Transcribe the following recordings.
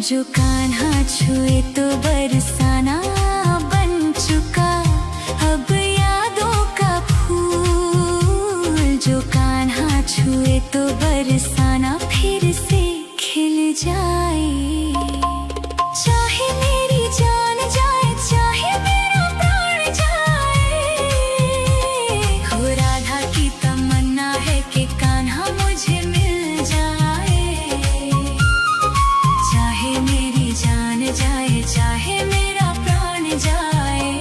जो कान्हा छुए तो बरसाना बन चुका अब यादों का फूल। जो कान्हा छुए तो बरसाना फिर से खिल जाए। चाहे मेरी जान जाए चाहे मेरा प्राण जाए, हो राधा की तमन्ना है कि कान्हा मुझे मिल जाए। चाहे मेरी जान जाए चाहे मेरा प्राण जाए।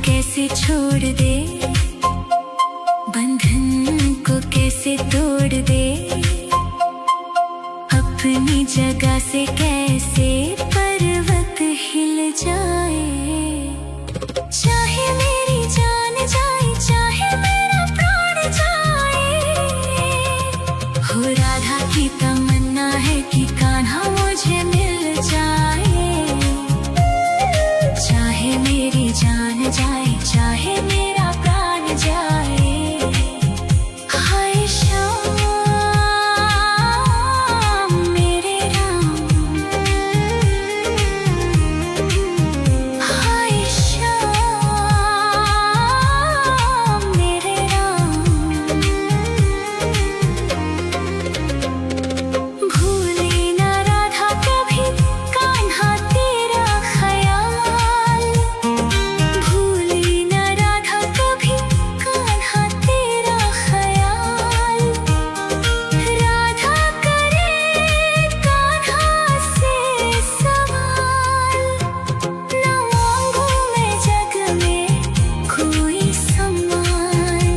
कैसे छोड़ दे बंधन को, कैसे तोड़ दे अपनी जगह से, कैसे पर्वत हिल जाए। चाहे मेरी जान जाए चाहे मेरा प्राण जाए, हो राधा की तमन्ना है कि कान्हा मुझे मिल जाए। चाहे मेरी जान जाए चाहे मेरा प्राण जाए। हाय श्याम मेरे राम, हाय श्याम मेरे राम। भूले ना राधा कभी कान्हा तेरा ख्याल, भूले ना राधा कभी कान्हा तेरा ख्याल। राधा करे कान्हा से सवाल, ना मांगू मैं जग में कोई सम्मान,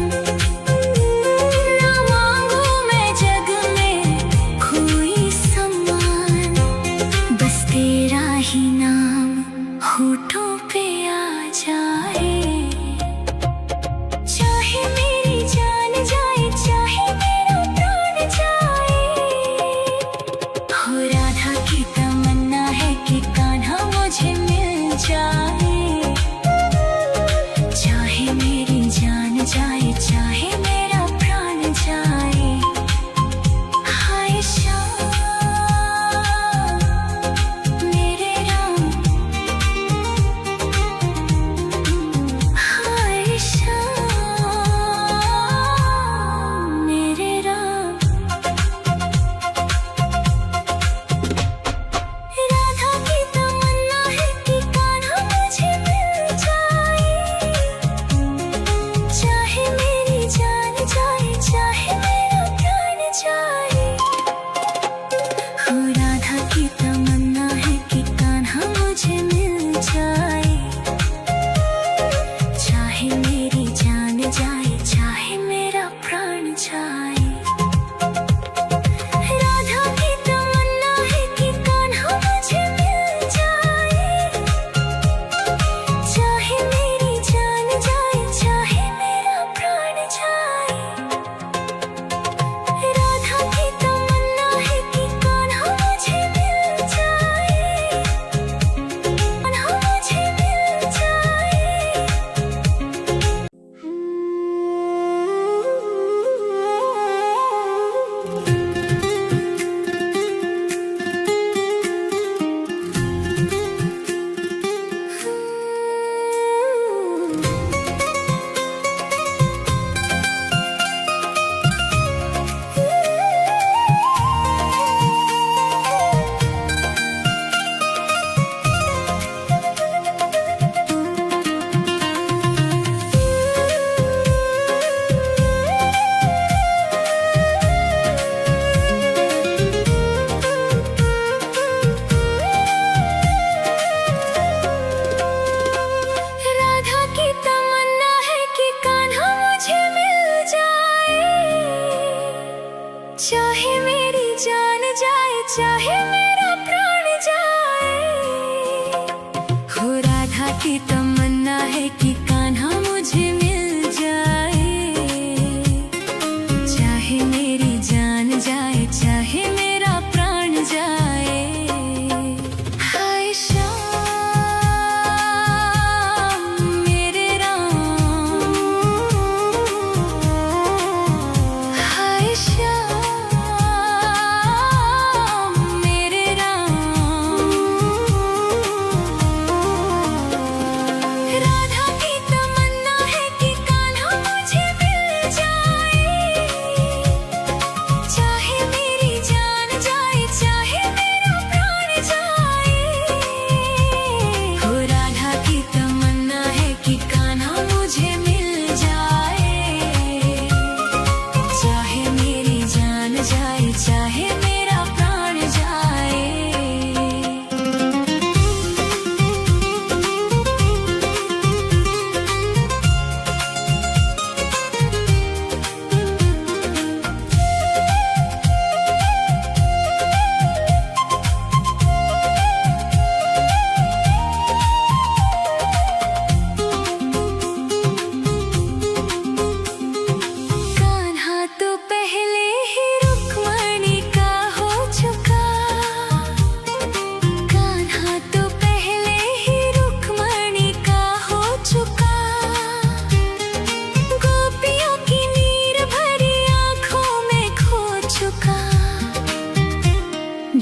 ना मांगू मैं जग में कोई सम्मान। बस तेरा ही नाम होठों पे आ जाए। चाहे मेरी जान जाए चाहे मेरा प्राण जाए, हो राधा की तमन्ना है कि कान्हा मुझे मिल जाए। चाहे मेरी जान जाए चाहे मेरा प्राण जाए। हाय श्याम मेरे राम, हाय श्याम मेरे राम। राधा की तमन्ना है कि कान्हा मुझे मिल जाए। चाहे मेरी जान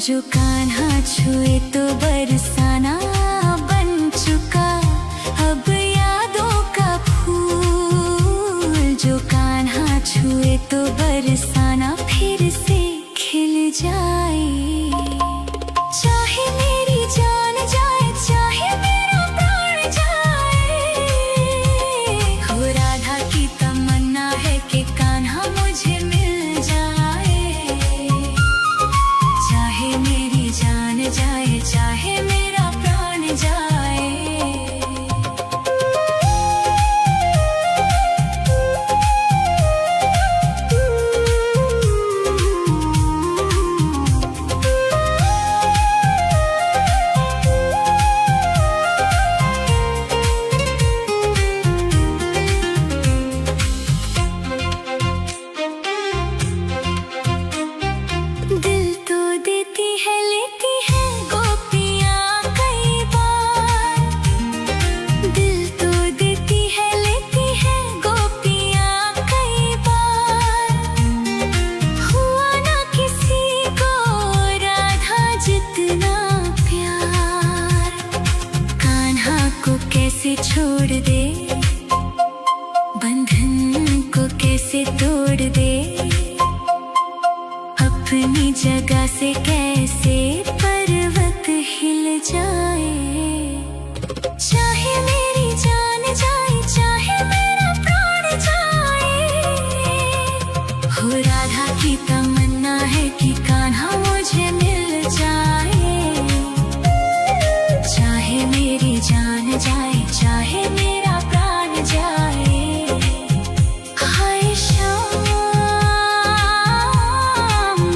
जो कान्हा छुए तो बरसाना बन चुका अब यादों का फूल। जो कान्हा छुए तो बरसाना फिर से खिल जाए। चाहे मेरी जान जाए चाहे मेरा प्राण जाए, हो राधा की तमन्ना है कि कान्हा मुझे मिल जाए। चाहे मेरी जान जाए चाहे मेरा प्राण जाए। दिल तो देती है लेती है गोपियाँ कई बार। दिल तो देती है लेती है गोपियाँ कई बार। हुआ ना किसी को राधा जितना प्यार। कान्हा को कैसे छोड़ दे, बंधन को कैसे तोड़ दे, अपनी जगह से कैसे पर्वत हिल जाए। चाहे मेरी जान जाए चाहे मेरा प्राण जाए, हो राधा की तमन्ना है कि कान्हा मुझे मिल जाए। चाहे मेरी जान जाए चाहे मेरा प्राण जाए। हाय श्याम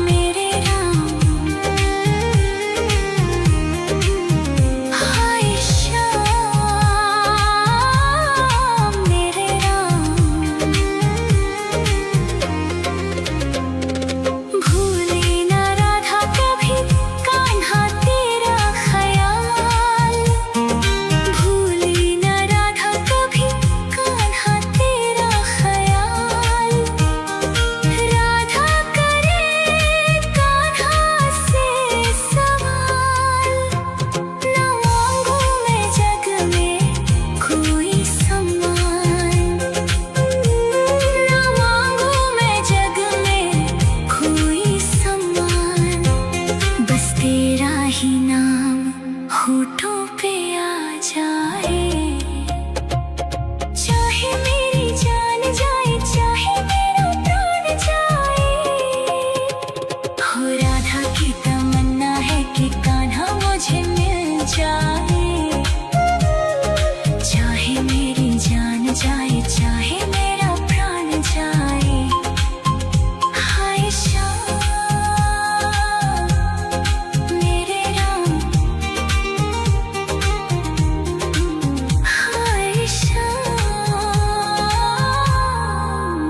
मेरे राम, हाय श्याम मेरे राम। भूले ना राधा कभी कान्हा तेरा ख्याल। भूले ना राधा कभी कान्हा तेरा ख्याल। राधा करे कान्हा से सवाल। ना मांगू मैं जग में कोई सम्मान। ना मांगू मैं जग में कोई सम्मान। बस तेरा ही नाम होठों पे आ जाए। चाहे मेरी जान जाए चाहे मेरा प्राण जाए, हो राधा की तमन्ना है कि कान्हा मुझे मिल जाए। चाहे मेरी जान जाए चाहे मेरा प्राण जाए। हाय श्याम मेरे राम, हाय श्याम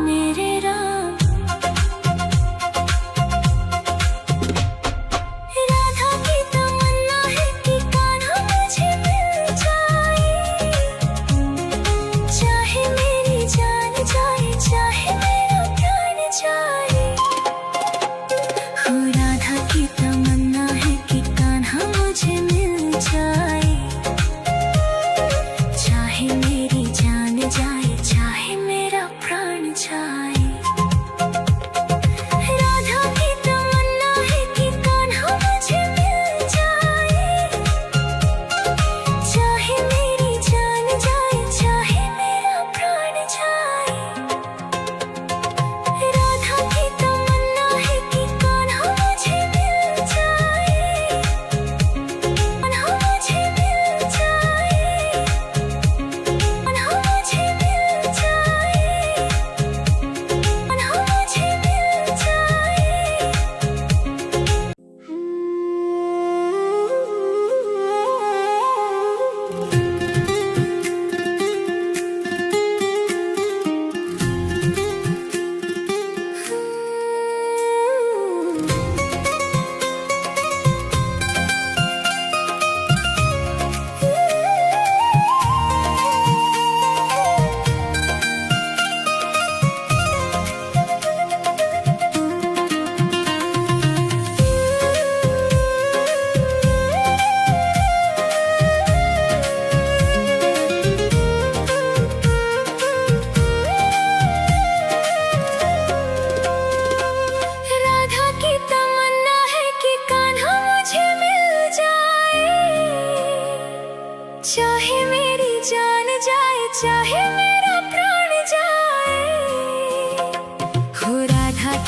मेरे राम। राधा की तमन्ना है कि कान्हा मुझे मिल जाए। चाहे मेरी जान जाए चाहे मेरा प्राण जाए, हो राधा की तमन्ना है कि कान्हा मुझे मिल जाए। चाहे मेरी जान जाए चाहे मेरा प्राण जाए। राधा की तमन्ना है कि कान्हा मुझे मिल जाए। चाहे मेरी जान जाए चाहे मेरा प्राण जाए। राधा की तमन्ना है कि कान्हा मुझे मिल जाए। कान्हा मुझे मिल जाए। कान्हा मुझे मिल जाए।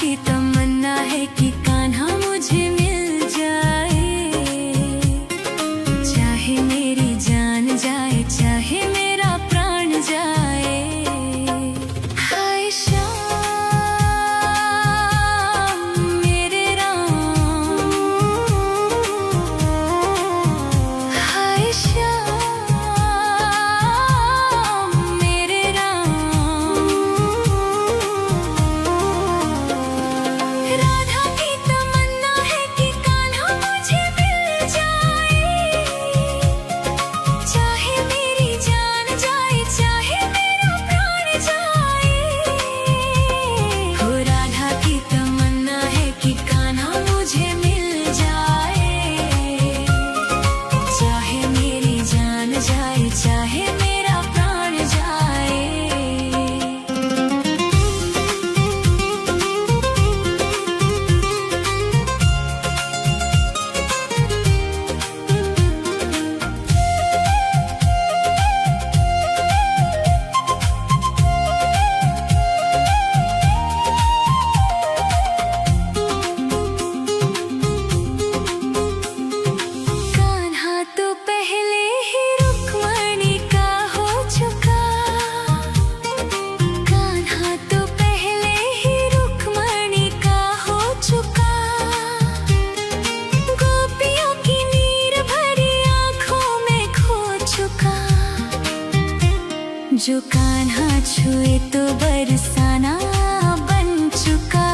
की तमन्ना है कि कान्हा मुझे मिल जाए, चाहे मेरी जान जाए चाहे मेरा प्राण जाए। हाय श्याम मेरे राम, हाय श्याम मेरे राम। राधा की तमन्ना है कि कान्हा मुझे मिल जाए, चाहे मेरी जान जाए चाहे मेरा प्राण जाए। हो राधा की तमन्ना है कि कान्हा मुझे मिल जाए, चाहे मेरी जान जाए चाहे मेरा प्राण जाए। कान्हा तो पहले ही रुक्मणी का हो चुका, कान्हा तो पहले ही रुक्मणी का हो चुका। गोपियों की नीर भरी आंखों में खो चुका। जो कान्हा छुए तो बरसाना बन चुका,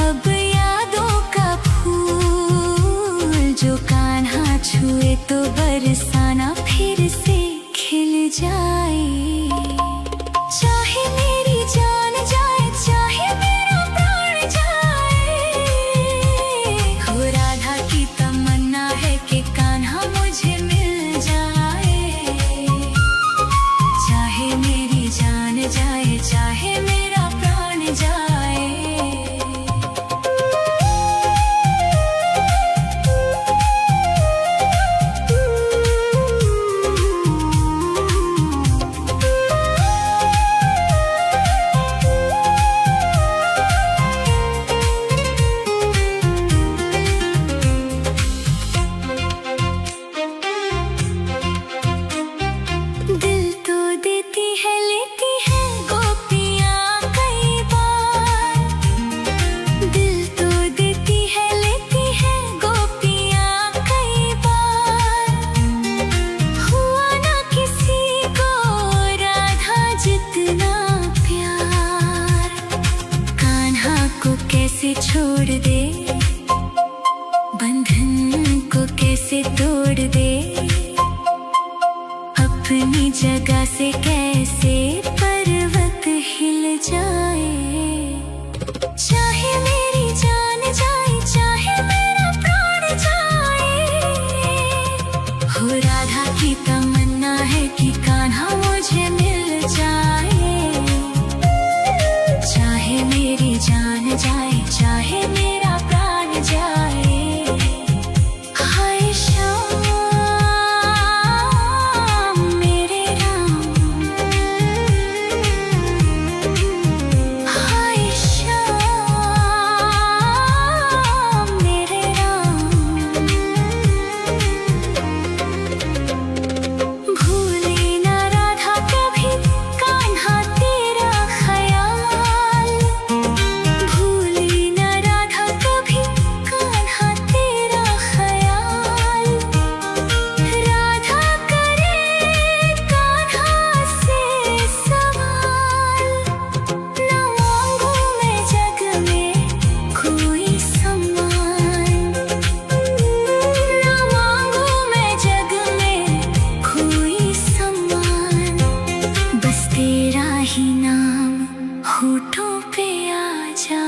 अब यादों का फूल। जो कान्हा छुए तो बरसाना फिर से खिल जाए, चाहे मेरी जान जाए चाहे मेरा प्राण जाए। हो राधा की तमन्ना है कि कान्हा मुझे मिल जाए, चाहे मेरी जान जाए चाहे मेरा प्राण जाए। दिल तो देती है लेती है गोपियाँ कई बार, दिल तो देती है लेती है गोपियाँ कई बार। हुआ ना किसी को राधा जितना प्यार, कान्हा को कैसे छोड़ दे, बंधन को कैसे तोड़ दे, अपनी जगह से कैसे पर्वत हिल जाए। चाहे मेरी जान जाए चाहे मेरा प्राण जाए। हो राधा की तमन्ना है कि कान्हा मुझे मिल जाए, चाहे मेरी जान जाए चाहे मेरा प्राण जाए। हाय श्याम मेरे राम, हाय श्याम मेरे राम। भूले ना राधा कभी कान्हा तेरा ख्याल, भूले ना राधा कभी कान्हा तेरा ख्याल। राधा करे कान्हा से सवाल, ना मांगू मैं जग में कोई सम्मान, ना मांगू मैं जग में कोई सम्मान। बस तेरा ही नाम होठों पे आ जा।